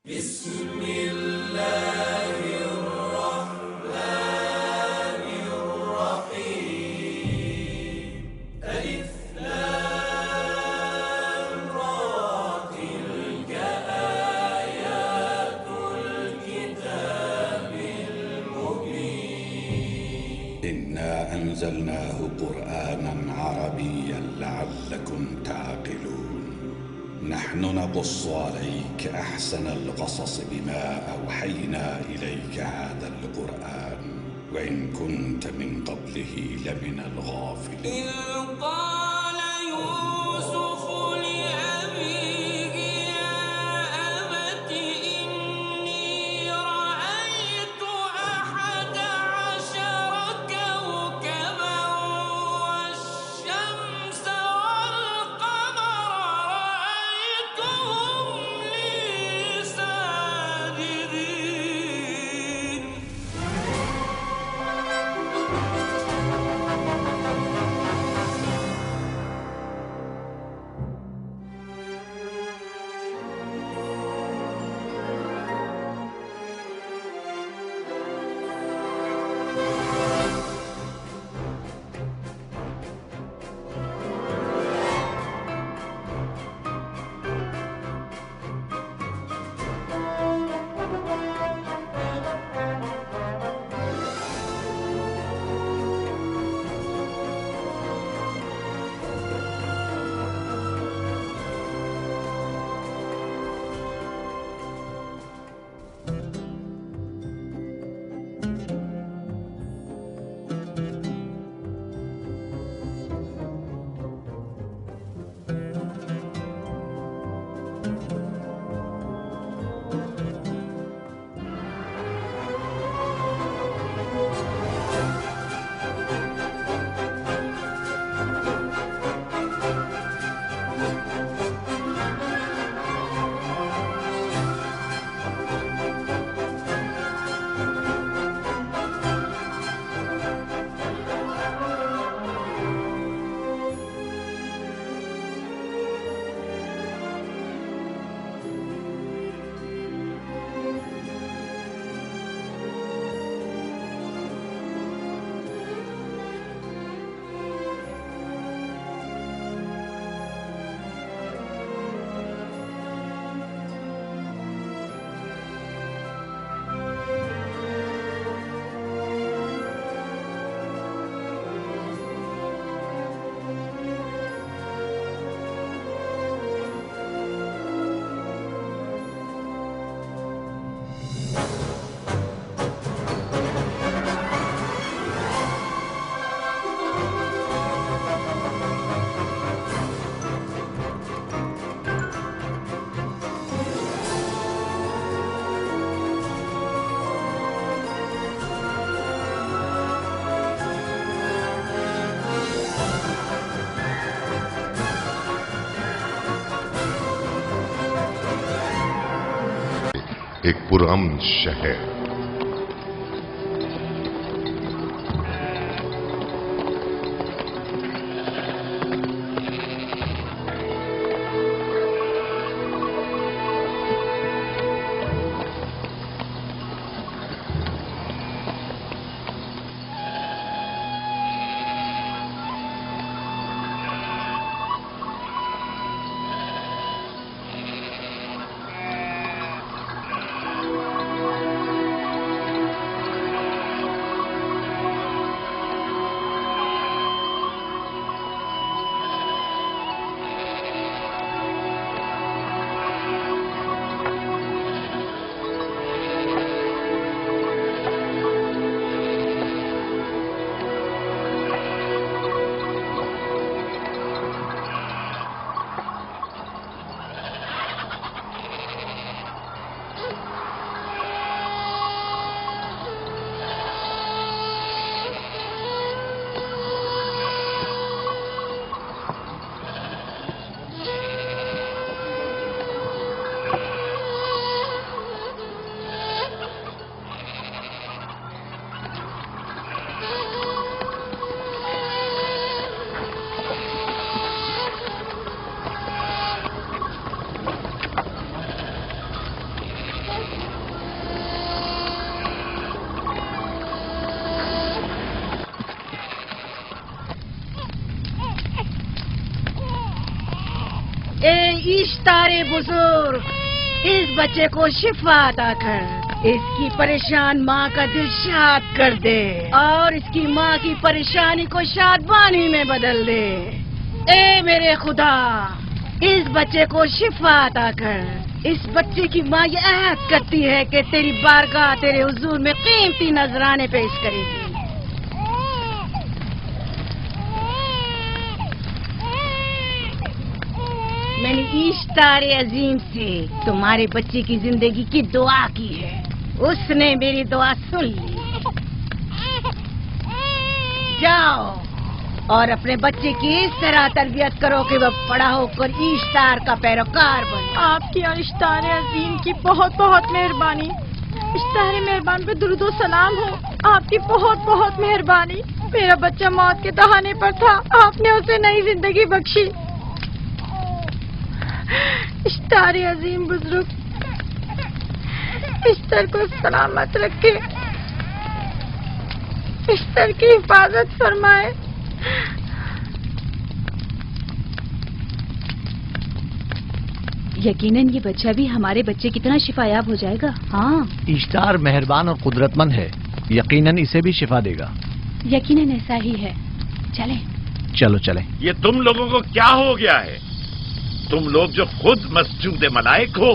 بسم الله الرحمن الرحيم ألف لام را تلك آيات الكتاب المبين إنا أنزلناه قرآنا عربيا لعلكم تعقلون نحن نقص عليك أحسن القصص بما أوحينا إليك هذا القرآن وإن كنت من قبله لمن الغافلين إذ قال يوسف لأبيه يا أبت إني رأيت 11 كوكبا والشمس والقمر رأيتهم لي ساجدين ایک پرامن شہر اشتار بزرگ اس بچے کو شفا عطا کر، اس کی پریشان ماں کا دل شاد کر دے اور اس کی ماں کی پریشانی کو شادمانی میں بدل دے۔ اے میرے خدا، اس بچے کو شفا عطا کر۔ اس بچے کی ماں یہ عہد کرتی ہے کہ تیری بارگاہ تیرے حضور میں قیمتی نذرانے پیش کرے گی۔ میں نے اشتار عظیم سے تمہارے بچے کی زندگی کی دعا کی ہے، اس نے میری دعا سن لی۔ جاؤ اور اپنے بچے کی اس طرح تربیت کرو کہ وہ بڑا ہو کر اشتار کا پیروکار بنے۔ آپ کی اور اشتار عظیم کی بہت بہت مہربانی۔ اشتار مہربان پہ درود و سلام ہو، آپ کی بہت بہت مہربانی۔ میرا بچہ موت کے دہانے پر تھا، آپ نے اسے نئی زندگی بخشی۔ اشتار عظیم بزرگ اشتر کو سلامت رکھے، اشتر کی حفاظت فرمائے۔ یقیناً یہ بچہ بھی ہمارے بچے کی طرح شفا یاب ہو جائے گا۔ ہاں، اشتار مہربان اور قدرت مند ہے، یقیناً اسے بھی شفا دے گا۔ یقیناً ایسا ہی ہے۔ چلیں چلو چلیں۔ یہ تم لوگوں کو کیا ہو گیا ہے؟ تم لوگ جو خود مسجود ملائک ہو،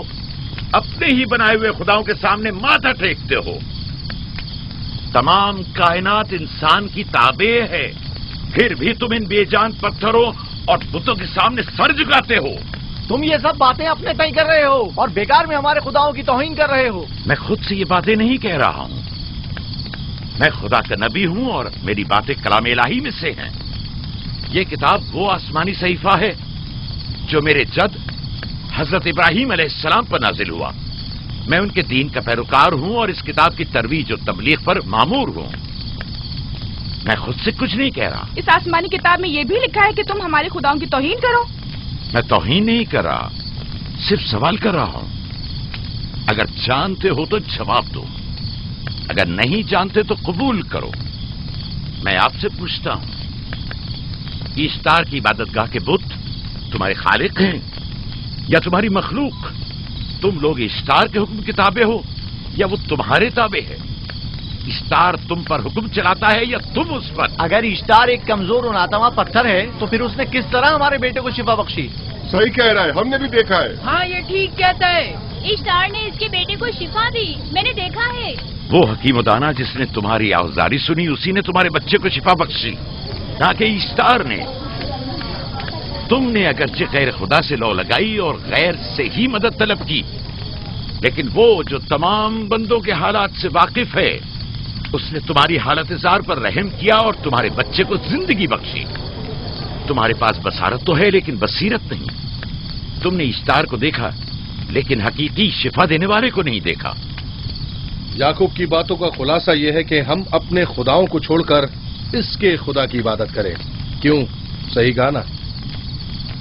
اپنے ہی بنائے ہوئے خداؤں کے سامنے ماتھا ٹیکتے ہو۔ تمام کائنات انسان کی تابع ہے، پھر بھی تم ان بے جان پتھروں اور بتوں کے سامنے سر جھکاتے ہو۔ تم یہ سب باتیں اپنے تئیں کر رہے ہو اور بیکار میں ہمارے خداؤں کی توہین کر رہے ہو۔ میں خود سے یہ باتیں نہیں کہہ رہا ہوں، میں خدا کا نبی ہوں اور میری باتیں کلام الہی میں سے ہیں۔ یہ کتاب وہ آسمانی صحیفہ ہے جو میرے جد حضرت ابراہیم علیہ السلام پر نازل ہوا۔ میں ان کے دین کا پیروکار ہوں اور اس کتاب کی ترویج اور تبلیغ پر مامور ہوں۔ میں خود سے کچھ نہیں کہہ رہا۔ اس آسمانی کتاب میں یہ بھی لکھا ہے کہ تم ہمارے خداؤں کی توہین کرو۔ میں توہین نہیں کر رہا، صرف سوال کر رہا ہوں۔ اگر جانتے ہو تو جواب دو، اگر نہیں جانتے تو قبول کرو۔ میں آپ سے پوچھتا ہوں، اشتار کی عبادت گاہ کے بت تمہارے خالق ہیں یا تمہاری مخلوق؟ تم لوگ اشتار کے حکم کے تابع ہو یا وہ تمہارے تابع ہے؟ اشتار تم پر حکم چلاتا ہے یا تم اس پر؟ اگر اشتار ایک کمزور اور ناتواں پتھر ہے تو پھر اس نے کس طرح ہمارے بیٹے کو شفا بخشی؟ صحیح کہہ رہا ہے، ہم نے بھی دیکھا ہے۔ ہاں یہ ٹھیک کہتا ہے۔ اشتار نے اس کے بیٹے کو شفا دی، میں نے دیکھا ہے۔ وہ حکیم و دانا جس نے تمہاری آوازاری سنی، اسی نے تمہارے بچے کو شفا بخشی، نہ کہ اشتار نے۔ تم نے اگرچہ غیر خدا سے لو لگائی اور غیر سے ہی مدد طلب کی، لیکن وہ جو تمام بندوں کے حالات سے واقف ہے، اس نے تمہاری حالت زار پر رحم کیا اور تمہارے بچے کو زندگی بخشی۔ تمہارے پاس بصارت تو ہے لیکن بصیرت نہیں۔ تم نے اشتار کو دیکھا لیکن حقیقی شفا دینے والے کو نہیں دیکھا۔ یعقوب کی باتوں کا خلاصہ یہ ہے کہ ہم اپنے خداؤں کو چھوڑ کر اس کے خدا کی عبادت کریں۔ کیوں؟ صحیح کہا نا؟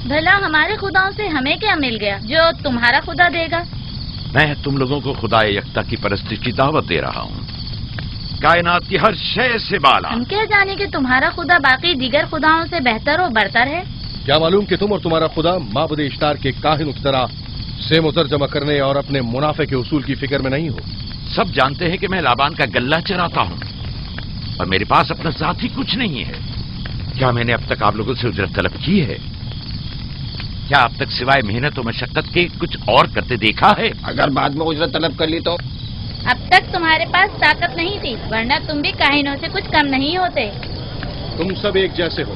بھلا ہمارے خداؤں سے ہمیں کیا مل گیا جو تمہارا خدا دے گا؟ میں تم لوگوں کو خدا یکتا کی پرستش کی دعوت دے رہا ہوں، کائنات کی ہر شے سے بالا۔ ہم کیا جانے کہ تمہارا خدا باقی دیگر خداؤں سے بہتر و برتر ہے؟ کیا معلوم کہ تم اور تمہارا خدا معبد اشتار کے کاہن کی طرح سے مزر جمع کرنے اور اپنے منافع کے اصول کی فکر میں نہیں ہو؟ سب جانتے ہیں کہ میں لابان کا گلہ چراتا ہوں اور میرے پاس اپنا ذاتی کچھ نہیں ہے۔ کیا میں نے اب تک آپ لوگوں سے اجرت طلب کی ہے؟ کیا اب تک سوائے محنت و مشقت کے کچھ اور کرتے دیکھا ہے؟ اگر بعد میں اجرت طلب کر لی تو؟ اب تک تمہارے پاس طاقت نہیں تھی، ورنہ تم بھی کاہنوں سے کچھ کم نہیں ہوتے۔ تم سب ایک جیسے ہو،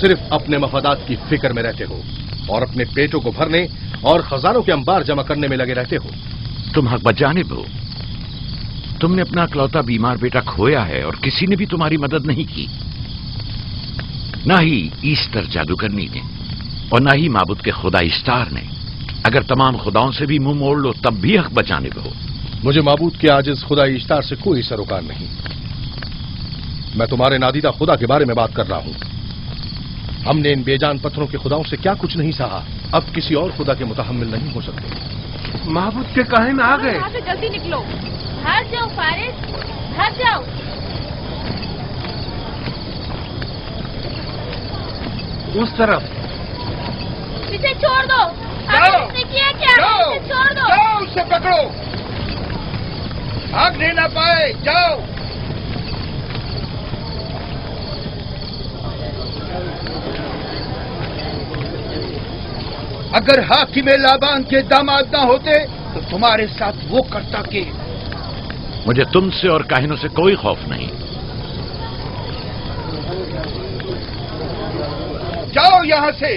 صرف اپنے مفادات کی فکر میں رہتے ہو اور اپنے پیٹوں کو بھرنے اور خزانوں کے انبار جمع کرنے میں لگے رہتے ہو۔ تم حق بجانب ہو۔ تم نے اپنا اکلوتا بیمار بیٹا کھویا ہے اور کسی نے بھی تمہاری مدد نہیں کی، نہ ہی ایسٹر جادوگرنی نے اور نہ ہی معبود کے خدا اشتار نے۔ اگر تمام خداؤں سے بھی منہ موڑ لو تب بھی حق بجانب ہو۔ مجھے معبود کے عاجز خدا اشتار سے کوئی سروکار نہیں۔ میں تمہارے نادیدہ خدا کے بارے میں بات کر رہا ہوں۔ ہم نے ان بے جان پتھروں کے خداؤں سے کیا کچھ نہیں سہا، اب کسی اور خدا کے متحمل نہیں ہو سکتے۔ معبود کے کاہن آ گئے۔ یہاں سے جلدی نکلو۔ بھاگ جاؤ فارس، بھاگ جاؤ۔ اس طرف اسے چھوڑ دو. جاؤ. اس نے کیا کیا؟ جاؤ. اسے چھوڑ دو. جاؤ اسے پکڑو. بھاگنے نہ پائے. جاؤ. اگر حاکم لابان کے داماد نہ ہوتے تو تمہارے ساتھ وہ کرتا کہ. مجھے تم سے اور کاہنوں سے کوئی خوف نہیں. جاؤ یہاں سے.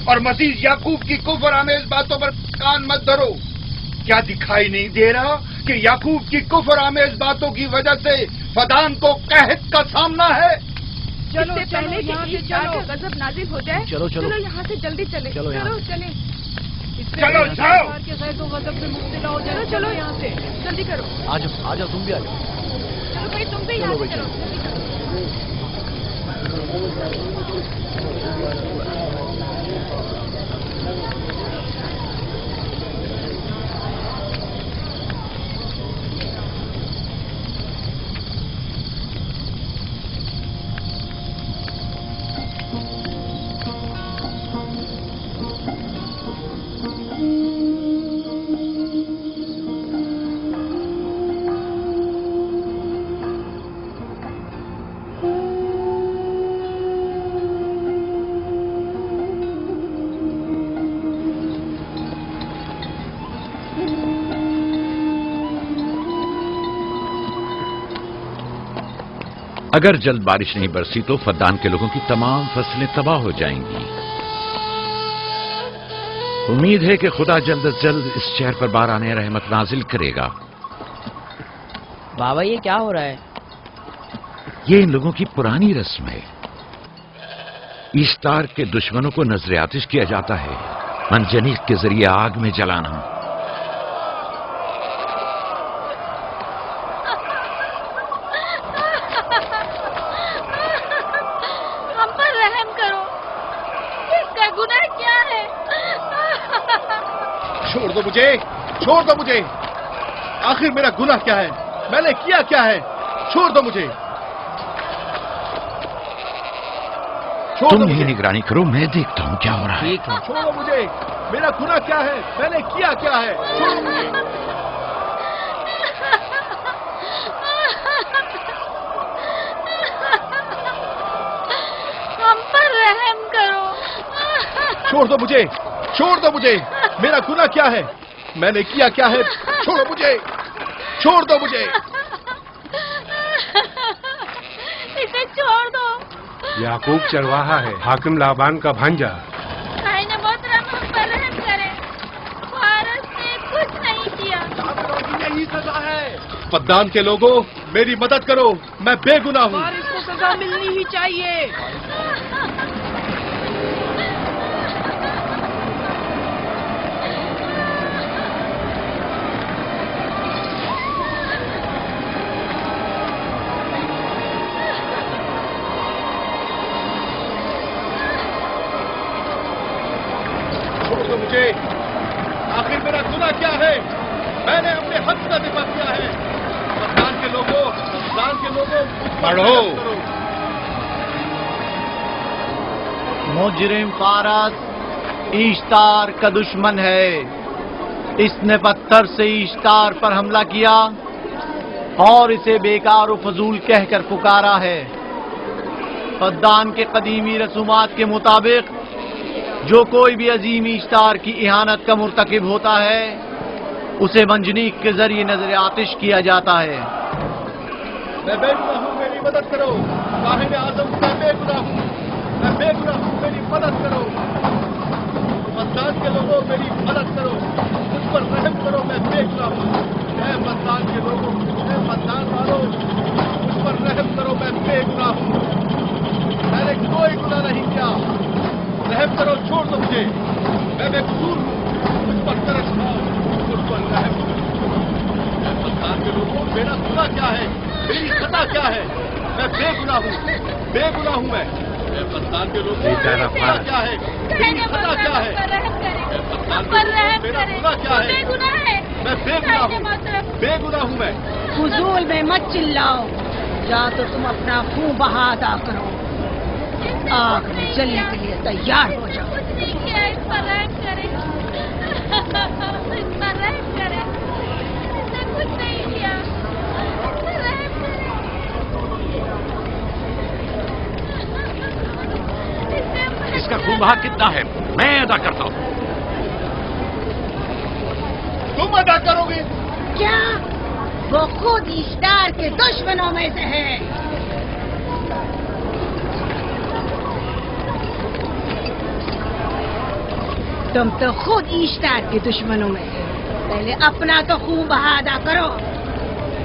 اور مزید یعقوب کی کفر آمیز باتوں پر کان مت دھرو. کیا دکھائی نہیں دے رہا کہ یعقوب کی کفر آمیز باتوں کی وجہ سے فدان کو قحط کا سامنا ہے؟ چلو پہلے یہاں سے چلو. غضب نازل ہو جائے. چلو یہاں سے جلدی چلے. چلو چلیں. چلو جاؤ. غضب میں مبتلا ہو جائے. چلو یہاں سے جلدی کرو. آ جاؤ تم بھی آ جاؤ. چلو بھائی تم بھی یہاں سے چلو. اگر جلد بارش نہیں برسی تو فدان کے لوگوں کی تمام فصلیں تباہ ہو جائیں گی. امید ہے کہ خدا جلد از جلد اس شہر پر باران رحمت نازل کرے گا. بابا یہ کیا ہو رہا ہے؟ یہ ان لوگوں کی پرانی رسم ہے. ایسٹار کے دشمنوں کو نذر آتش کیا جاتا ہے، منجنیق کے ذریعے آگ میں جلانا. ہم پر رحم کرو. اس کا گناہ کیا ہے؟ چھوڑ دو مجھے. چھوڑ دو مجھے. آخر میرا گناہ کیا ہے؟ میں نے کیا کیا ہے؟ چھوڑ دو مجھے. تم ہی نگرانی کرو، میں دیکھتا ہوں کیا ہو رہا ہے. ٹھیک ہے. چھوڑو مجھے. میرا گناہ کیا ہے؟ میں نے کیا کیا ہے؟ چھوڑو مجھے. ہم پر رحم کرو. چھوڑ دو مجھے. چھوڑ دو مجھے. میرا گناہ کیا ہے؟ میں نے کیا کیا ہے؟ چھوڑو مجھے. چھوڑ دو مجھے. اسے چھوڑ دو. یعقوب چرواہا ہے، حاکم لابان کا بھانجا. خائن محترم ہم پر رحم کرے. فارس نے کچھ نہیں کیا. یہی سزا ہے. فدان کے لوگوں میری مدد کرو، میں بے گناہ ہوں. اور اس کو سزا ملنی ہی چاہیے. چھوڑ دو مجھے. آخر میرا گناہ کیا ہے؟ میں نے اپنے حق کا دفاع کیا ہے. فدان کے لوگوں پڑھو. مجرم فارس ایشتار کا دشمن ہے. اس نے پتھر سے ایشتار پر حملہ کیا اور اسے بیکار و فضول کہہ کر پکارا ہے. فدان کے قدیمی رسومات کے مطابق جو کوئی بھی عظیم ایشتار کی اہانت کا مرتکب ہوتا ہے اسے منجنیق کے ذریعے نذر آتش کیا جاتا ہے. میں بے گناہ ہوں، میری مدد کرو. کاہن اعظم میں بے گناہ ہوں. میں بے گناہ ہوں، میری مدد کرو. فدان کے لوگوں میری مدد کرو. مجھ پر رحم کرو، میں بے گناہ ہوں. اے فدان کے لوگوں، اے فدان والوں، مجھ پر رحم کرو، میں بے گناہ ہوں. میں نے کوئی گناہ نہیں کیا. رحم کرو. چھوڑ دو مجھے. میں بے قصور ہوں. مجھ پر ترس کھاؤ. مجھ پر رحم کرو. اے فدان کے لوگوں، میرا گناہ کیا ہے؟ میری خطا کیا ہے؟ میں بے گناہ ہوں. بے گناہ ہوں میں. اے فدان کے لوگوں، میرا گناہ کیا ہے؟ میری خطا کیا ہے؟ اے فدان کے لوگوں، میرا گناہ کیا ہے؟ میں بے گناہ ہوں. بے گناہ ہوں میں. فضول میں مت چلاؤ. یا تو تم اپنا خون بہا ادا کرو आग में जलने के लिए तैयार हो जाओ। क्या इस पर रहम करें, इस पर रहम करें, इसने कुछ नहीं किया, इस पर रहम करें। इसका खून बहा कितना है मैं अदा करता हूँ। तुम अदा करोगे? क्या? वो खुद इश्तार के दुश्मनों में से है। तुम तो खुद इश्तार के दुश्मनों में से। पहले अपना तो खून बहा अदा करो।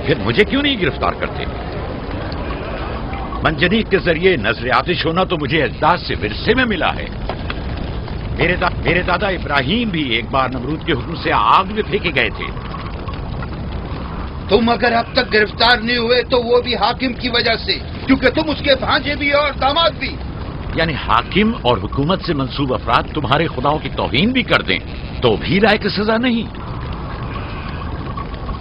फिर मुझे क्यों नहीं गिरफ्तार करते? मंजनीक के जरिए नजर आतिश होना तो मुझे अजदाद से विरसे में मिला है। मेरे दादा इब्राहिम भी एक बार नमरूद के हुक्म से आग में फेंके गए थे। तुम अगर अब तक गिरफ्तार नहीं हुए तो वो भी हाकिम की वजह से, क्योंकि तुम उसके भांजे भी और दामाद भी। यानी हाकिम और हुकूमत से मंसूब अफराद तुम्हारे खुदाओं की तौहीन भी कर दें तो भी लायक सजा नहीं।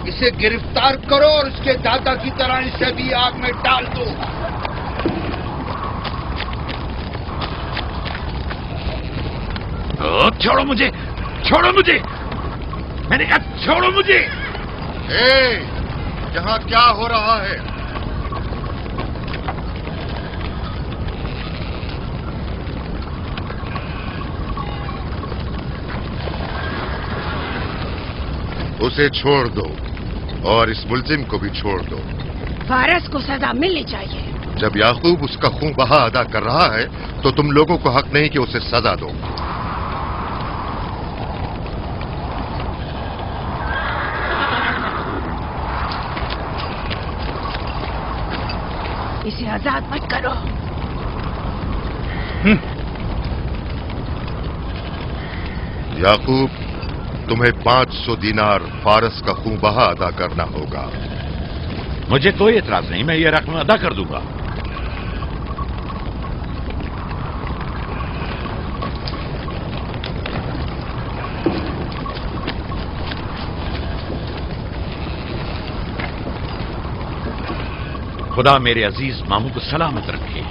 इसे गिरफ्तार करो और उसके दादा की तरह इसे भी आग में डाल दो। छोड़ो मुझे, छोड़ो मुझे, मैंने कहा छोड़ो मुझे। यहाँ क्या हो रहा है? उसे छोड़ दो और इस मुलजिम को भी छोड़ दो। फारस को सजा मिलनी चाहिए। जब याकूब उसका खून बहा अदा कर रहा है तो तुम लोगों को हक नहीं कि उसे सजा दो। इसे आजाद मत करो। याकूब, तुम्हें 500 दीनार फारस का खून बहा अदा करना होगा। मुझे कोई एतराज नहीं, मैं ये रकम अदा कर दूंगा। खुदा मेरे अजीज मामू को सलामत रखे।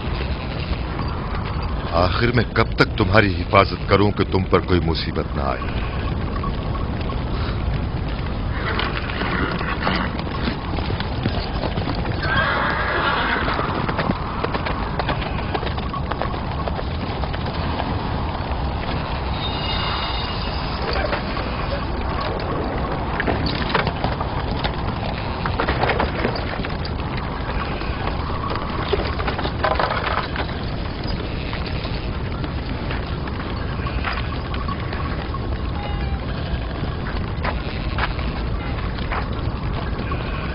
आखिर में कब तक तुम्हारी हिफाजत करूं कि तुम पर कोई मुसीबत ना आए।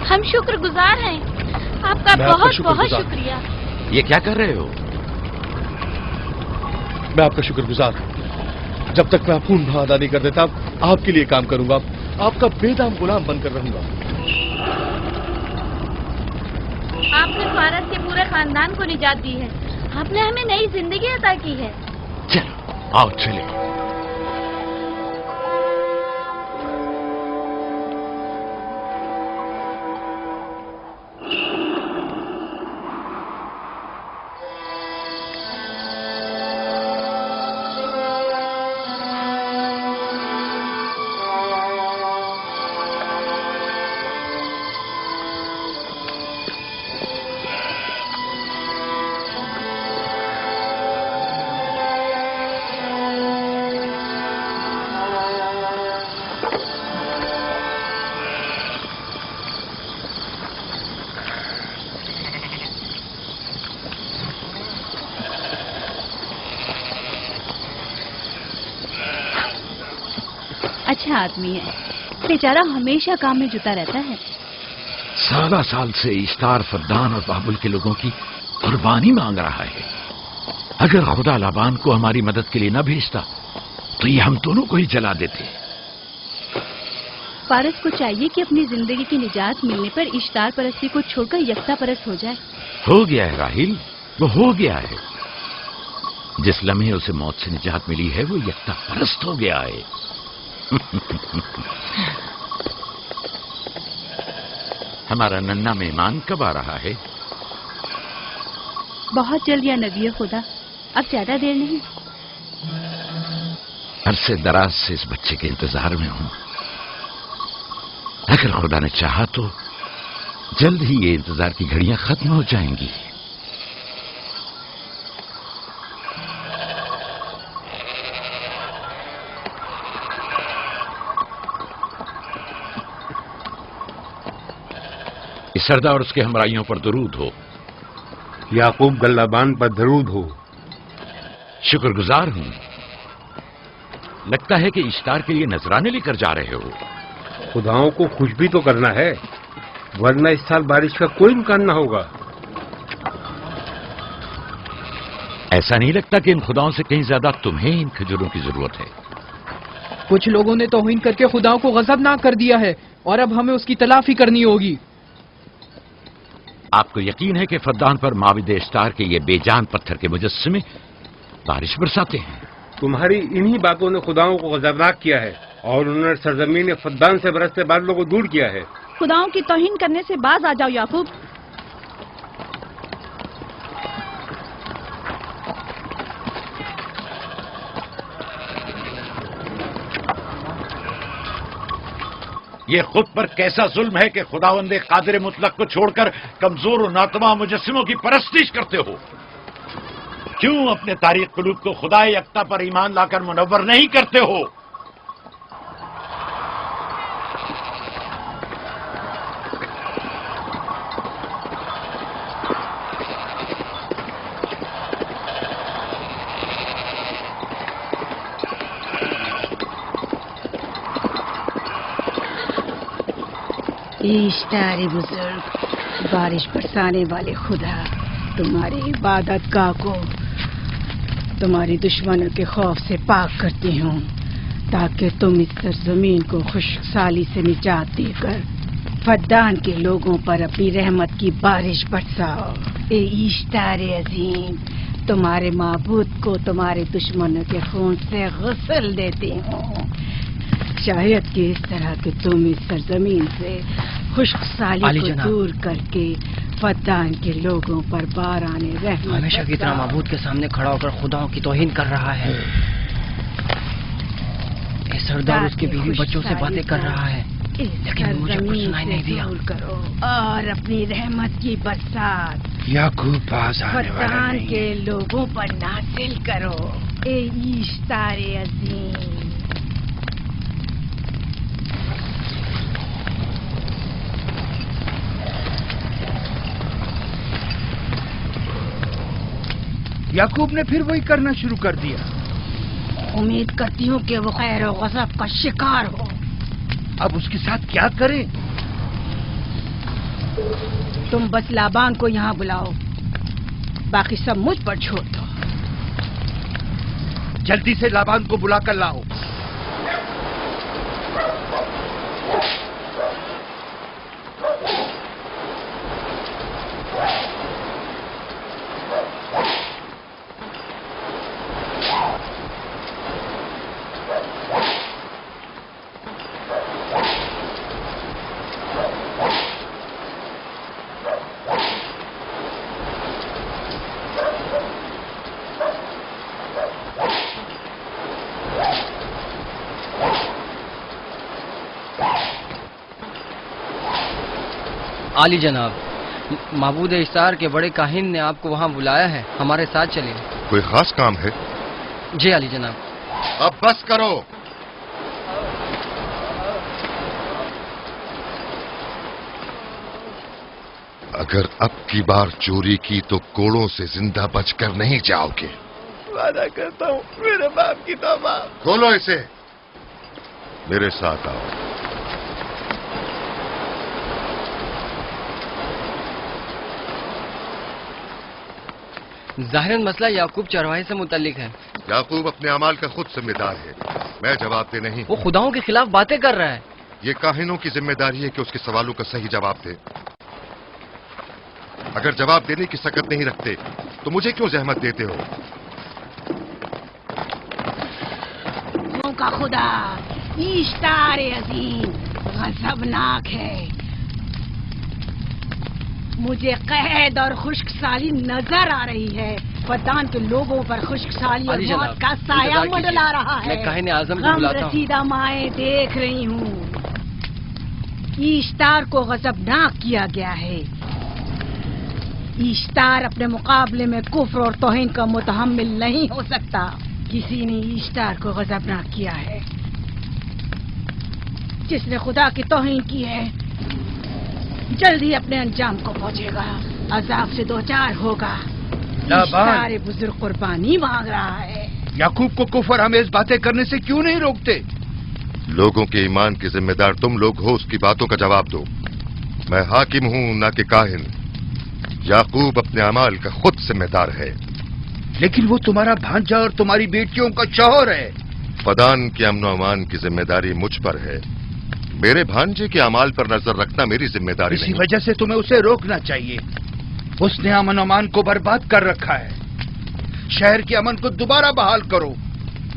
हम शुक्रगुजार हैं, आपका बहुत बहुत शुक्रिया। ये क्या कर रहे हो? मैं आपका शुक्रगुजार हूं। जब तक मैं खून बहा अदा नहीं कर देता आपके लिए काम करूंगा, आपका बेदाम गुलाम बनकर रहूंगा। आपने फारस के पूरे खानदान को निजात दी है, आपने हमें नई जिंदगी अता की है। चलो आओ चले। अच्छा आदमी है, बेचारा हमेशा काम में जुटा रहता है। साला साल से इश्तार, फद्दान और बाबुल के लोगों की कुर्बानी मांग रहा है। अगर खुदा लाबान को हमारी मदद के लिए न भेजता तो ये हम दोनों को ही जला देते। फारस को चाहिए कि अपनी जिंदगी की निजात मिलने पर इश्तार परस्ती को छोड़कर यकता परस्त हो जाए। हो गया है राहिल, वो हो गया है। जिस लम्हे उसे मौत से निजात मिली है वो यकता परस्त हो गया है। हमारा नन्ना मेहमान कब आ रहा है? बहुत जल्द या नबी खुदा। اب زیادہ دیر نہیں. عرصے دراز سے اس بچے کے انتظار میں ہوں. اگر خدا نے چاہا تو جلد ہی یہ انتظار کی گھڑیاں ختم ہو جائیں گی. سردار اور اس کے ہمراہیوں پر درود ہو. یعقوب گلابان پر درود ہو. شکر گزار ہوں. لگتا ہے کہ اشتار کے لیے نذرانے لے کر جا رہے ہو. خداؤں کو خوش بھی تو کرنا ہے، ورنہ اس سال بارش کا کوئی امکان نہ ہوگا. ایسا نہیں لگتا کہ ان خداؤں سے کہیں زیادہ تمہیں ان کھجوروں کی ضرورت ہے؟ کچھ لوگوں نے توہین کر کے خداؤں کو غضبناک کر دیا ہے اور اب ہمیں اس کی تلافی کرنی ہوگی. آپ کو یقین ہے کہ فدان پر معبد اشتار کے یہ بے جان پتھر کے مجسمے بارش برساتے ہیں؟ تمہاری انہی باتوں نے خداؤں کو غضبناک کیا ہے اور انہوں نے سرزمین فدان سے برستے بادلوں کو دور کیا ہے. خداؤں کی توہین کرنے سے باز آ جاؤ یعقوب. یہ خود پر کیسا ظلم ہے کہ خداوند قادر مطلق کو چھوڑ کر کمزور و ناتواں مجسموں کی پرستش کرتے ہو؟ کیوں اپنے تاریخ قلوب کو خدا یکتا پر ایمان لا کر منور نہیں کرتے ہو؟ اشتار بزرگ، بارش برسانے والے خدا، تمہاری عبادت گاہ کو تمہاری دشمنوں کے خوف سے پاک کرتی ہوں تاکہ تم اس سرزمین کو خشک سالی سے نجات دے کر فدان کے لوگوں پر اپنی رحمت کی بارش برساؤ. اے اشتار عظیم، تمہارے معبود کو تمہارے دشمنوں کے خون سے غسل دیتی ہوں. شاید کہ اس طرح کہ تم اس سرزمین سے خشک سالی کو دور کر کے فدان کے لوگوں پر باران رحمت. ہمیشہ کی طرح معبود کے سامنے کھڑا ہو کر خداؤں کی توہین کر رہا ہے. اے سردار اس کے بیوی بچوں سے باتیں کر رہا ہے لیکن مجھے کچھ سنائی نہیں دیا. کرو اور اپنی رحمت کی برسات یعقوب باز آنے والا فدان نہیں. کے لوگوں پر نازل کرو. اے اشتار عظیم، یعقوب نے پھر وہی کرنا شروع کر دیا. امید کرتی ہوں کہ وہ خیر و غضب کا شکار ہو. اب اس کے ساتھ کیا کریں؟ تم بس لابان کو یہاں بلاؤ، باقی سب مجھ پر چھوڑ دو. جلدی سے لابان کو بلا کر لاؤ. عالی جناب، معبود اشتار کے بڑے کاہن نے آپ کو وہاں بلایا ہے، ہمارے ساتھ چلیں. کوئی خاص کام ہے؟ جی عالی جناب. اب بس کرو. اگر اب کی بار چوری کی تو کوڑوں سے زندہ بچ کر نہیں جاؤ گے. وعدہ کرتا ہوں میرے باپ کی توبہ. کھولو اسے، میرے ساتھ آؤ. ظاہراً مسئلہ یعقوب چرواہے سے متعلق ہے. یعقوب اپنے اعمال کا خود ذمہ دار ہے، میں جواب دے نہیں. وہ خداؤں کے خلاف باتیں کر رہا ہے. یہ کاہنوں کی ذمہ داری ہے کہ اس کے سوالوں کا صحیح جواب دے. اگر جواب دینے کی سکت نہیں رکھتے تو مجھے کیوں زحمت دیتے ہو؟ کا خدا اشتار عظیم غضبناک ہے. مجھے قحط اور خشک سالی نظر آ رہی ہے. फद्दान के लोगों पर खुश्क साली और हाजी जनाब, मौत का साया इंतजार मंडला कीजिए। रहा है। मैं काहिन आज़म को गम बुलाता हूँ। रसीदा माए देख रही हूँ। ईश्तार को गजबनाक किया गया है। ईश्तार अपने मुकाबले में कुफ्र और तौहीन का मुतहम्मिल नहीं हो सकता। किसी ने ईश्तार को गजबनाक किया है। जिसने खुदा की तौहीन की है जल्दी अपने अंजाम को पहुंचेगा, अजाब से दो चार होगा। ईश्तार बुजुर्ग कुर्बानी मांग रहा है। याकूब को कुफर हमें बातें करने से क्यों नहीं रोकते? लोगों के ईमान की जिम्मेदार तुम लोग हो, उसकी बातों का जवाब दो। मैं हाकिम हूं ना कि काहिन। याकूब अपने अमाल का खुद जिम्मेदार है। लेकिन वो तुम्हारा भांजा और तुम्हारी बेटियों का शौहर है। फदान के अमन अमान की जिम्मेदारी मुझ पर है। मेरे भांजे के अमाल पर नजर रखना मेरी जिम्मेदारी इसी नहीं। वजह से तुम्हें उसे रोकना चाहिए। उसने अमन अमान को बर्बाद कर रखा है। शहर के अमन को दोबारा बहाल करो।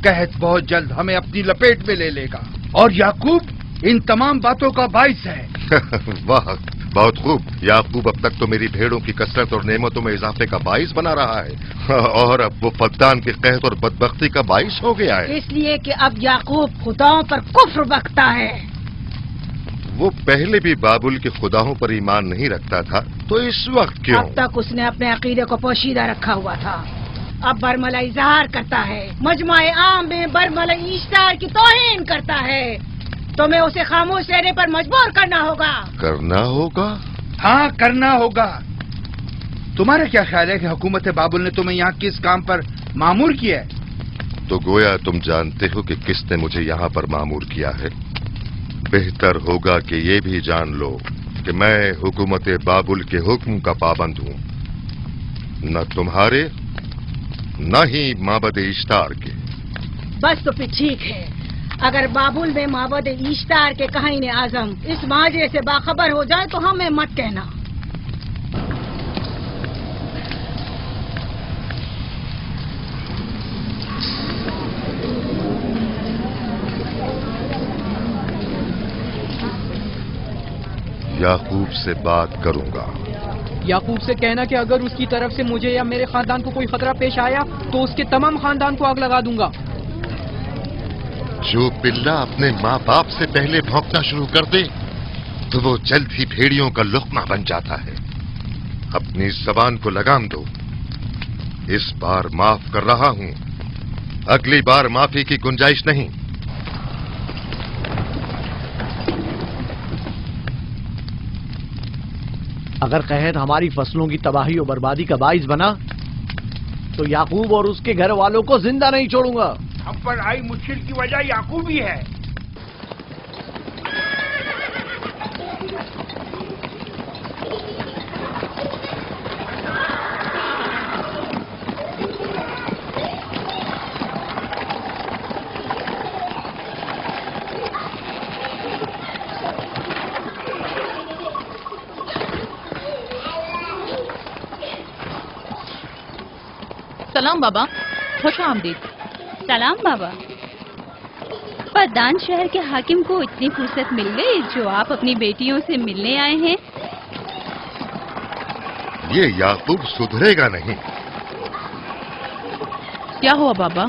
कहत बहुत जल्द हमें अपनी लपेट में ले लेगा और याकूब इन तमाम बातों का बाइस है। वाह, बहुत खूब। याकूब अब तक तो मेरी भेड़ों की कसरत और नेमतों में इजाफे का बाइस बना रहा है और अब वो फद्दान के कहत और बदबख्ती का बाइस हो गया है। इसलिए कि अब याकूब खुदाओं पर कुफ्र बकता है। वो पहले भी बाबुल के खुदाओं पर ईमान नहीं रखता था, तो इस वक्त क्यों? अब तक उसने अपने अकीदे को पोशीदा रखा हुआ था। अब बरमला इजहार करता है, मजमाए आम में बरमला ईश्तार की तौहीन करता है। तुम्हें उसे खामोश रहने पर मजबूर करना होगा। करना होगा? हाँ, करना होगा। तुम्हारा क्या ख्याल है कि हुकूमत बाबुल ने तुम्हें यहाँ किस काम पर मामूर किया है? तो गोया तुम जानते हो कि किसने मुझे यहाँ पर मामूर किया है। बेहतर होगा कि ये भी जान लो कि मैं हुकूमत बाबुल के हुक्म का पाबंद हूँ, न तुम्हारे न ही माबद इश्तार के। बस तो फिर ठीक है। अगर बाबुल में माबद इश्तार के काहिन आजम इस माजरे से बाखबर हो जाए तो हमें मत कहना। याकूब से बात करूंगा। याकूब से कहना कि अगर उसकी तरफ से मुझे या मेरे खानदान को कोई खतरा पेश आया तो उसके तमाम खानदान को आग लगा दूंगा। जो पिल्ला अपने माँ बाप से पहले भौंकना शुरू कर दे तो वो जल्द ही भेड़ियों का लुक़मा बन जाता है। अपनी जबान को लगाम दो। इस बार माफ कर रहा हूं, अगली बार माफी की गुंजाइश नहीं। अगर कहत हमारी फसलों की तबाही और बर्बादी का बाइस बना तो याकूब और उसके घर वालों को जिंदा नहीं छोड़ूंगा। हम पर आई मुश्किल की वजह याकूब ही है। सलाम बाबा, खुश आमदीद। सलाम बाबा। फद्दान शहर के हाकिम को इतनी फुर्सत मिल गई जो आप अपनी बेटियों से मिलने आए हैं। ये याकूब सुधरेगा नहीं। क्या हुआ बाबा?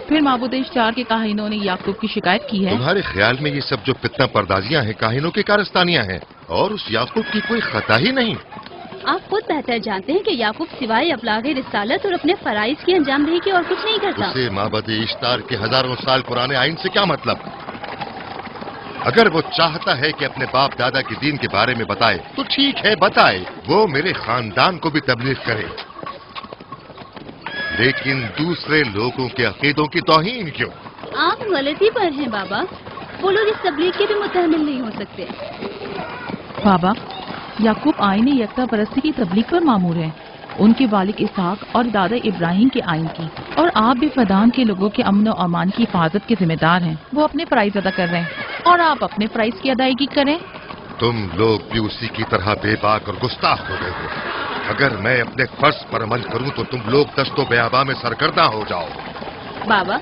फिर माबूद इश्तार के काहिनों ने याकूब की शिकायत की है? तुम्हारे ख्याल में ये सब जो फितना पर्दाजियां हैं काहिनों की कारस्तानियां हैं और उस याकूब की कोई खता ही नहीं। आप खुद बेहतर जानते हैं कि याकूब सिवाय अबलागे रिसालत और अपने फराइज की अंजामदही के और कुछ नहीं करता। उसे माबद इश्तार के हजारों साल पुराने आइन से क्या मतलब? अगर वो चाहता है कि अपने बाप दादा के दीन के बारे में बताए तो ठीक है, बताए। वो मेरे खानदान को भी तबलीग करे, लेकिन दूसरे लोगों के अकीदों की तौहीन क्यों? आप गलती पर हैं बाबा। वो लोग इस तबलीग के भी मुतहम्मिल नहीं हो सकते। बाबा, याकूब आईन यकता परस्ती की तबलीग पर मामूर है, उनके वालिद इसहाक और दादा इब्राहिम के आइन की। और आप भी फदान के लोगों के अमन और अमान की हिफाजत के जिम्मेदार हैं। वो अपने फराइज अदा कर रहे हैं और आप अपने फराइज की अदायगी करें। तुम लोग भी उसी की तरह बेबाक और गुस्ताख हो गए हो। अगर मैं अपने फर्ज पर अमल करूं तो तुम लोग दस्तो बेआबा में सरगर्दा हो जाओ। बाबा,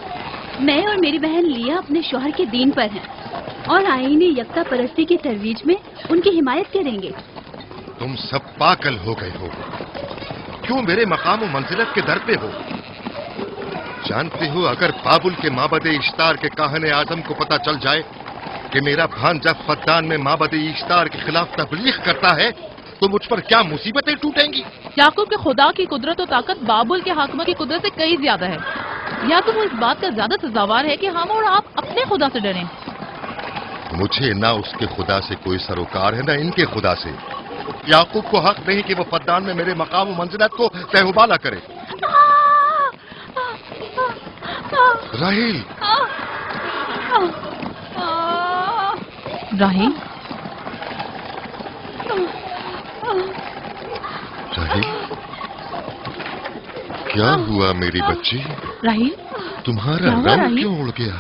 मैं और मेरी बहन लिया अपने शौहर के दीन पर हैं और आईन यकता परस्ती की तरवीज में उनकी हिमायत करेंगे। तुम सब पागल हो गए हो। क्यों मेरे मकाम और मंजिलत के दर पे हो? जानते हो, अगर बाबुल के माबदे इश्तार के काहने आजम को पता चल जाए कि मेरा भांजा फद्दान में माबदे इश्तार के खिलाफ तबलीग करता है तो मुझ पर क्या मुसीबतें टूटेंगी। याकूब के खुदा की कुदरत और ताकत बाबुल के हाकिम की कुदरत से कई ज्यादा है। याकूब वो इस बात का ज्यादा सजावार है कि हम और आप अपने खुदा से डरें। मुझे ना उसके खुदा से कोई सरोकार है, ना इनके खुदा से। याकूब को हक नहीं कि वो फद्दान में मेरे मकाम और मंजिलत को तहबाला करे। राहिल, राहिल, राहिल, क्या हुआ मेरी बच्ची? राहिल, तुम्हारा रंग क्यों उड़ गया?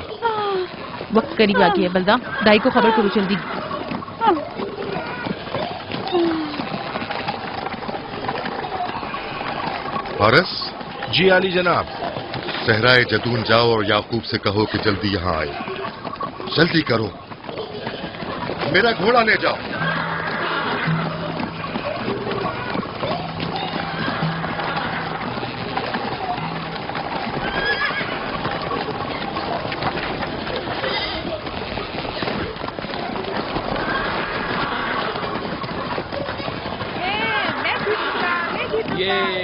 वक्त करीब आ गया है बलदा, दाई को खबर करो जल्दी। फारस? जी आली जनाब। सहराए जदून जाओ और याकूब से कहो कि जल्दी यहाँ आए। जल्दी करो, मेरा घोड़ा ले जाओ।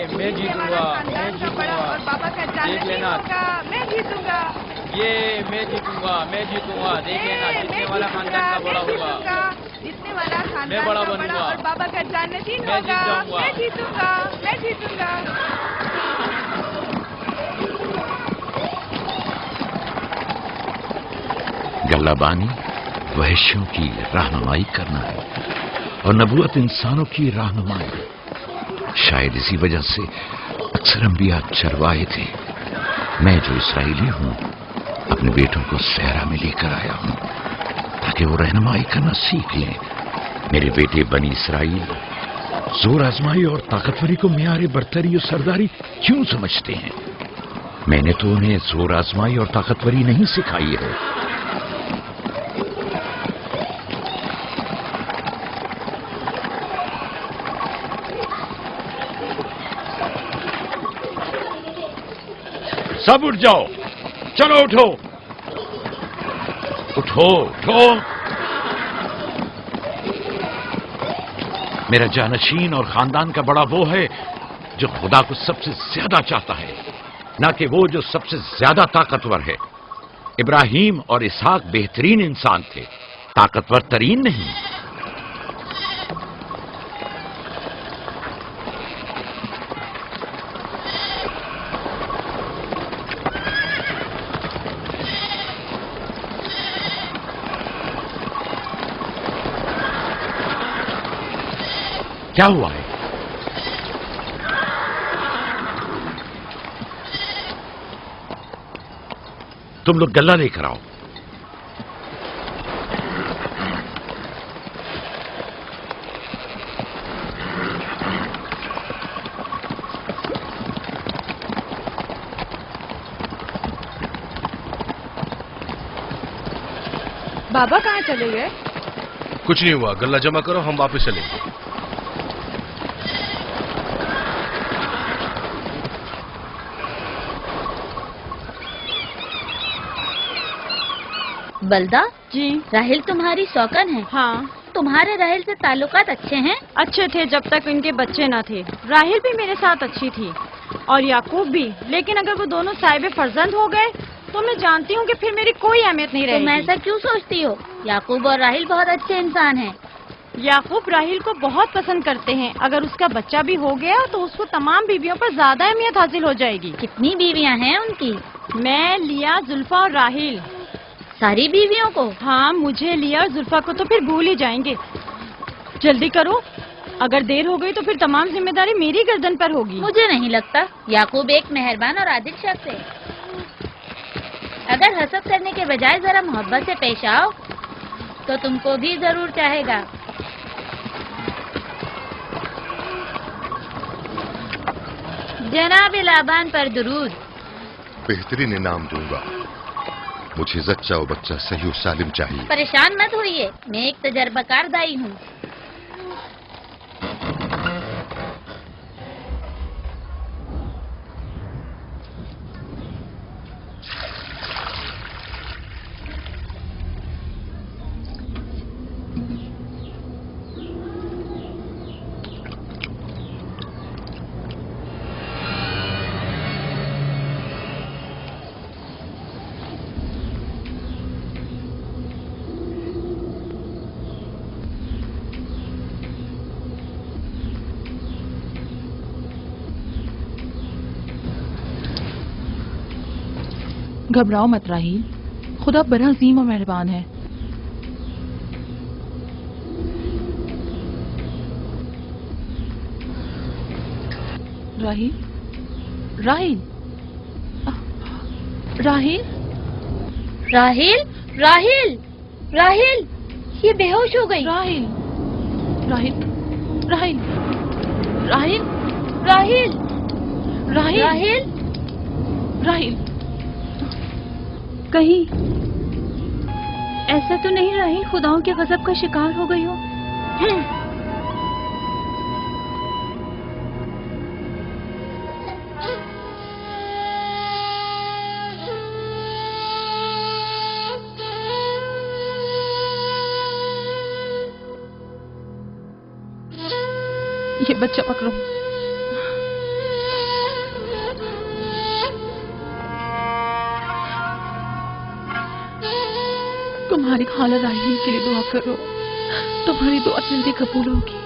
मैं जीतूंगा, मैं जीतूंगा। देख लेना, मैं जीतूंगा। ये मैं जीतूंगा, मैं जीतूंगा। देख लेना, जीतने वाला खानदान का बड़ा होगा। जीतने वाला खानदान मैं बड़ा का बनूंगा और बाबा का जान्नतीन मैं होगा। जीत जाऊंगा। मैं जीतूंगा, मैं जीतूंगा। गल्लाबानी वहशियों की रहनुमाई करना है और नबूवत इंसानों की रहनुमाई। शायद इसी वजह से अक्सर अंबिया चरवाहे थे। मैं जो इसराइली हूं अपने बेटों को सहरा में लेकर आया हूं ताकि वो रहनुमाई करना सीख लें। मेरे बेटे बनी इसराइल जोर आजमाई और ताकतवरी को मियार बरतरी और सरदारी क्यों समझते हैं? मैंने तो उन्हें जोर आजमाई और ताकतवरी नहीं सिखाई है। सब उठ जाओ, चलो उठो, उठो, उठो। मेरा जानशीन और खानदान का बड़ा वो है जो खुदा को सबसे ज्यादा चाहता है, ना कि वो जो सबसे ज्यादा ताकतवर है। इब्राहिम और इसहाक बेहतरीन इंसान थे, ताकतवर तरीन नहीं। क्या हुआ है? तुम लोग गल्ला लेकर आओ। बाबा कहाँ चले गए? कुछ नहीं हुआ, गल्ला जमा करो, हम वापस चलेंगे। बलदा जी। राहिल तुम्हारी सौकन है? हाँ। तुम्हारे राहिल से ताल्लुकात अच्छे हैं? अच्छे थे जब तक इनके बच्चे न थे। राहिल भी मेरे साथ अच्छी थी और याकूब भी, लेकिन अगर वो दोनों साहिब फर्जंद हो गए तो मैं जानती हूँ कि फिर मेरी कोई अहमियत नहीं रहेगी। तुम ऐसा क्यों सोचती हो? याकूब और राहिल बहुत अच्छे इंसान हैं। याकूब राहिल को बहुत पसंद करते हैं। अगर उसका बच्चा भी हो गया तो उसको तमाम बीवियों पर ज्यादा अहमियत हासिल हो जाएगी। कितनी बीवियां हैं उनकी? मैं, लिया, जुल्फा और राहिल। सारी बीवियों को? हाँ, मुझे, लिया और जुल्फा को तो फिर भूल ही जाएंगे। जल्दी करो, अगर देर हो गई तो फिर तमाम जिम्मेदारी मेरी गर्दन पर होगी। मुझे नहीं लगता। याकूब एक मेहरबान और आदिल शख्स है। अगर हसद करने के बजाय जरा मोहब्बत से पेश आओ तो तुमको भी जरूर चाहेगा। जनाब लाबान पर दुरूद। बेहतरीन इनाम दूंगा। मुझे जच्चा और बच्चा सही और सालिम चाहिए। परेशान मत होइए, मैं एक तजर्बाकार दाई हूँ। घबराओ मत राहील, खुदा बड़ा अजीम और मेहरबान है। राहील, राहील, राहील, राहील, राहील, राहील, ये बेहोश हो गई। राहील, राहील, राहील, राहील, राहील, राहील, राहील, राहील, कहीं ऐसा तो नहीं राहील खुदाओं के गजब का शिकार हो गई हो? ये बच्चा पकड़ो। तुम्हारी खाला राहील के लिए दुआ करो, तुम्हारी दुआ जल्दी कबूल होगी।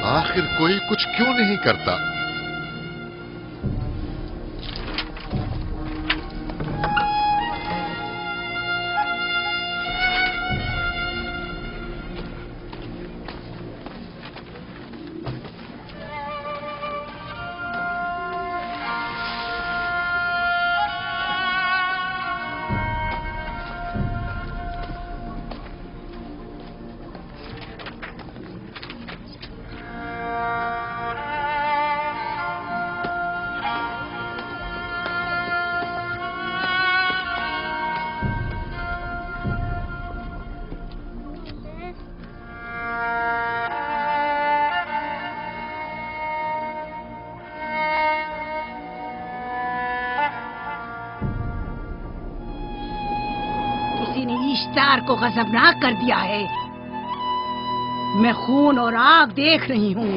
आखिर कोई कुछ क्यों नहीं करता? इश्तार को गजबनाक कर दिया है। मैं खून और आग देख रही हूँ।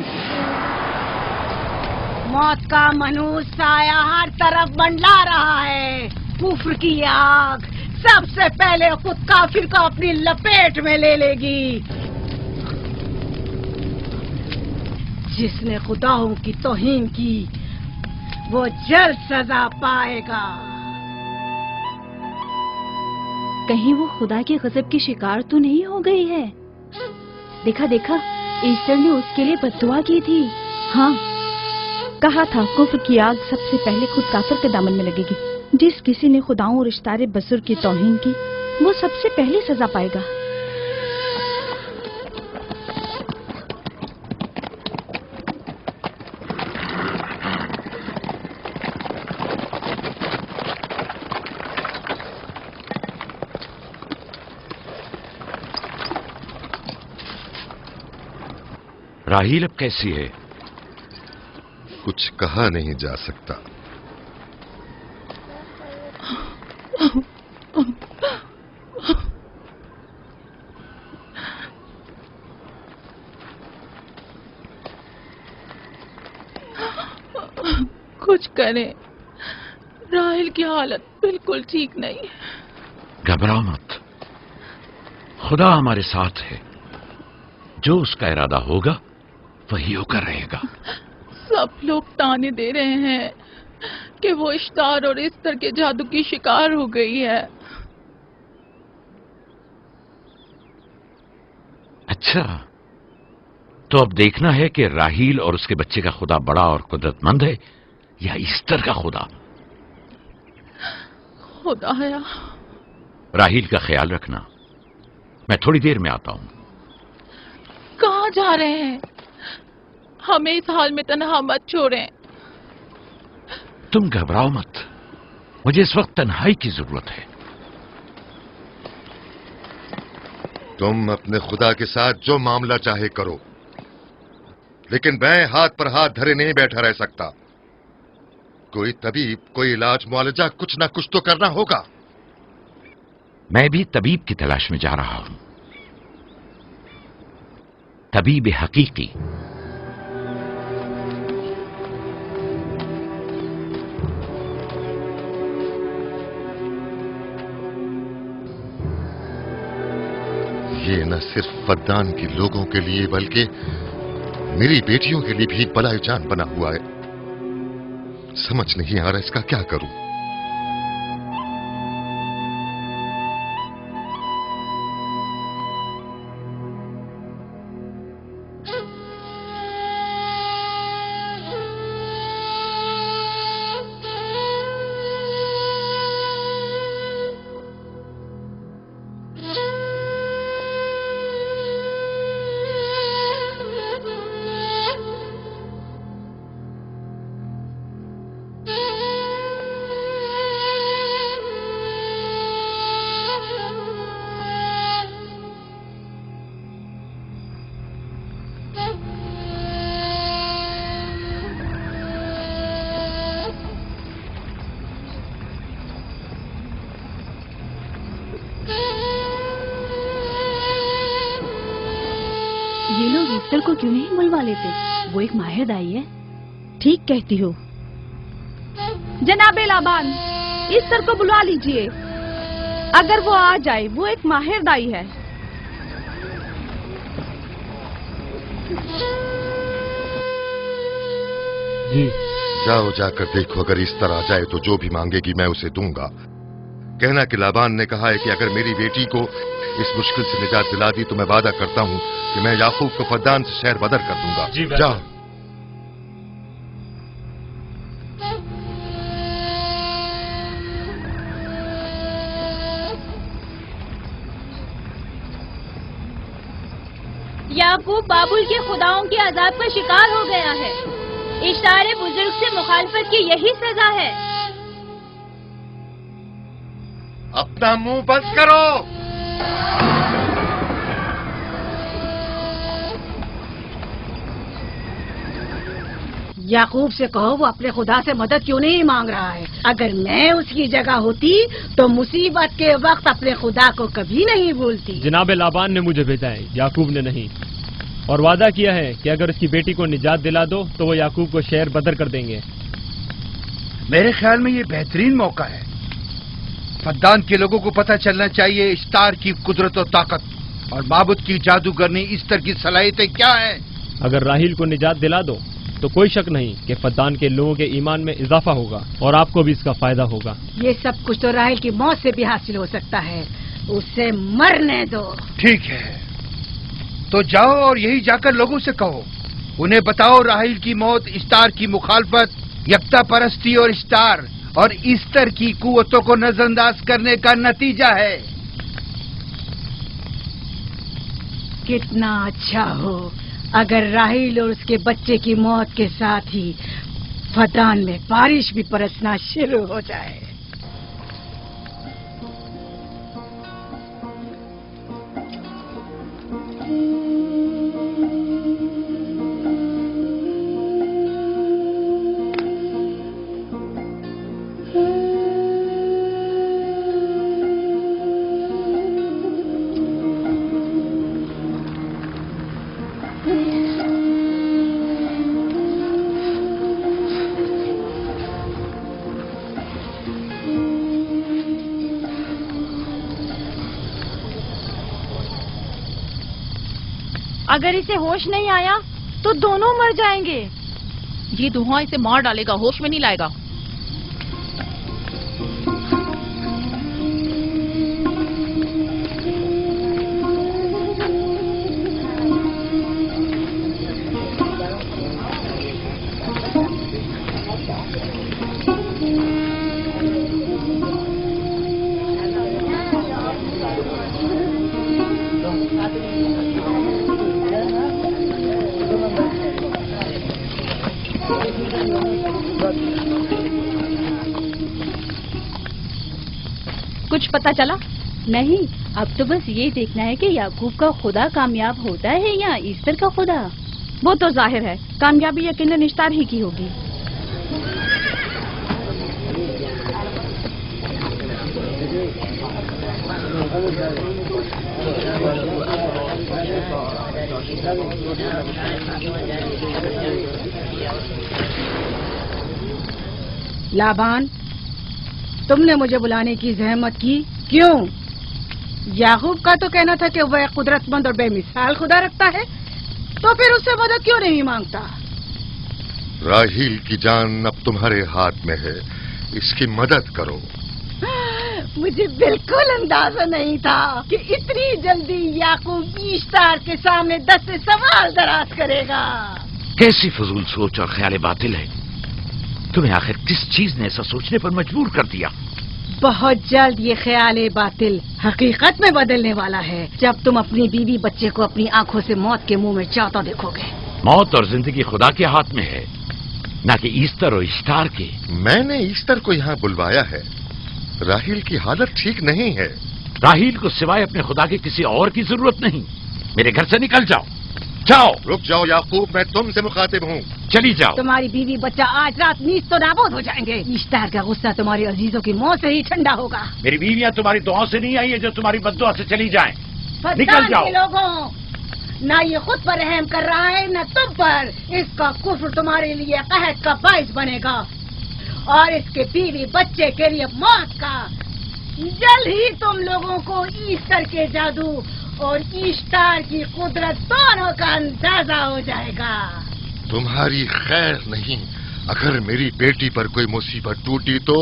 मौत का मनूस साया हर तरफ मंडला रहा है। कुफ्र की आग सबसे पहले खुद काफिर को अपनी लपेट में ले लेगी। जिसने खुदाओं की तौहीन की वो जल्द सजा पाएगा। कहीं वो खुदा के गजब की शिकार तो नहीं हो गई है? देखा देखा, ईस्टर ने उसके लिए बद्दुआ की थी। हाँ, कहा था कुफ्र की आग सबसे पहले खुद काफिर के दामन में लगेगी। जिस किसी ने खुदाओं और इश्तारे बसुर की तौहीन की वो सबसे पहले सजा पाएगा। राहील अब कैसी है? कुछ कहा नहीं जा सकता। कुछ करें, राहील की हालत बिल्कुल ठीक नहीं। घबराओ मत, खुदा हमारे साथ है। जो उसका इरादा होगा वही होकर रहेगा। सब लोग ताने दे रहे हैं कि वो इश्तार और इस्तर के जादू की शिकार हो गई है। अच्छा, तो अब देखना है कि राहील और उसके बच्चे का खुदा बड़ा और कुदरतमंद है या ईस्टर का खुदा। खुदाया, राहील का ख्याल रखना। मैं थोड़ी देर में आता हूं। कहाँ जा रहे हैं? हमें इस हाल में तन्हा मत छोड़ें। तुम घबराओ मत, मुझे इस वक्त तन्हाई की जरूरत है। तुम अपने खुदा के साथ जो मामला चाहे करो, लेकिन मैं हाथ पर हाथ धरे नहीं बैठा रह सकता। कोई तबीब, कोई इलाज, मुआलजा, कुछ ना कुछ तो करना होगा। मैं भी तबीब की तलाश में जा रहा हूं। तबीब हकीकी। ये न सिर्फ फद्दान के लोगों के लिए बल्कि मेरी बेटियों के लिए भी बलाए जान बना हुआ है। समझ नहीं आ रहा इसका क्या करूं। ये लोग ईस्टर को क्यों नहीं बुलवा लेते? वो एक माहिर दाई है। ठीक कहती हो। जनाबे लाबान, ईस्टर को बुलवा लीजिए। अगर वो आ जाए, वो एक माहिर दाई है। जी जाओ, जाकर देखो, अगर ईस्टर आ जाए तो जो भी मांगेगी मैं उसे दूंगा। कहना कि लाबान ने कहा है कि अगर मेरी बेटी को इस मुश्किल से निजात दिला दी तो मैं वादा करता हूं कि मैं याकूब को फद्दान से शहर बदर कर दूंगा। जाओ। याकूब बाबुल के खुदाओं के अजाब का शिकार हो गया है। इशारे बुजुर्ग से मुखालफत की यही सजा है। अपना मुंह बंद करो। याकूब से कहो वो अपने खुदा से मदद क्यों नहीं मांग रहा है। अगर मैं उसकी जगह होती तो मुसीबत के वक्त अपने खुदा को कभी नहीं भूलती। जनाब लाबान ने मुझे भेजा है, याकूब ने नहीं, और वादा किया है कि अगर उसकी बेटी को निजात दिला दो तो वो याकूब को शहर बदर कर देंगे। मेरे ख्याल में ये बेहतरीन मौका है। फद्दान के लोगों को पता चलना चाहिए इश्तार की कुदरत और ताकत और माबुद की जादूगरनी ईस्टर की सलाहियतें क्या हैं। अगर राहील को निजात दिला दो तो कोई शक नहीं कि फद्दान के लोगों के ईमान में इजाफा होगा और आपको भी इसका फायदा होगा। ये सब कुछ तो राहील की मौत से भी हासिल हो सकता है। उसे मरने दो। ठीक है, तो जाओ और यही जाकर लोगों से कहो, उन्हें बताओ राहील की मौत इश्तार की मुखालफत, यकता परस्ती और इश्तार और ईस्टर की कुव्वतों को नजरअंदाज करने का नतीजा है। कितना अच्छा हो अगर राहील और उसके बच्चे की मौत के साथ ही फद्दान में बारिश भी बरसना शुरू हो जाए। अगर इसे होश नहीं आया तो दोनों मर जाएंगे। ये धुआं इसे मार डालेगा, होश में नहीं लाएगा। कुछ पता चला? नहीं, अब तो बस ये देखना है कि याकूब का खुदा कामयाब होता है या ईस्टर का खुदा। वो तो जाहिर है, कामयाबी यकीनन इश्तार ही की होगी। लाबान, तुमने मुझे बुलाने की जहमत की, क्यों? याकूब का तो कहना था कि वह कुदरतमंद और बेमिसाल खुदा रखता है, तो फिर उससे मदद क्यों नहीं मांगता? राहील की जान अब तुम्हारे हाथ में है, इसकी मदद करो। मुझे बिल्कुल अंदाजा नहीं था कि इतनी जल्दी याकूब ईश्तार के सामने 10 से सवाल दराज करेगा। कैसी फजूल सोच और ख्याल बातिल है। तुम्हें आखिर किस चीज ने ऐसा सोचने पर मजबूर कर दिया? बहुत जल्द ये ख्याल बातिल हकीकत में बदलने वाला है, जब तुम अपनी बीवी बच्चे को अपनी आंखों से मौत के मुंह में चाहता देखोगे। मौत और जिंदगी खुदा के हाथ में है, न कि ईस्टर और इश्तार के। मैंने ईस्टर को यहाँ बुलवाया है। राहील की हालत ठीक नहीं है। राहील को सिवाय अपने खुदा के किसी और की जरूरत नहीं। मेरे घर से निकल जाओ। जाओ। रुक जाओ याकूब, मैं तुमसे मुखातिब हूँ। चली जाओ। तुम्हारी बीवी बच्चा आज रात नीच तो नाबूद हो जाएंगे। इश्तार का गुस्सा तुम्हारे अजीजों की मौत से ही ठंडा होगा। मेरी बीवियां तुम्हारी दुआओं से नहीं आई है जो तुम्हारी बद्दुआ से चली जाएं। निकल जाओ। लोगों, न ये खुद पर रहम कर रहा है न तुम पर। इसका कुफ्र तुम्हारे लिए कहत का बाइस बनेगा और इसके बीवी बच्चे के लिए मौत का। जल्द ही तुम लोगों को ईस्टर के जादू और ईस्टर की कुदरत दोनों का अंदाजा हो जाएगा। तुम्हारी खैर नहीं। अगर मेरी बेटी पर कोई मुसीबत टूटी तो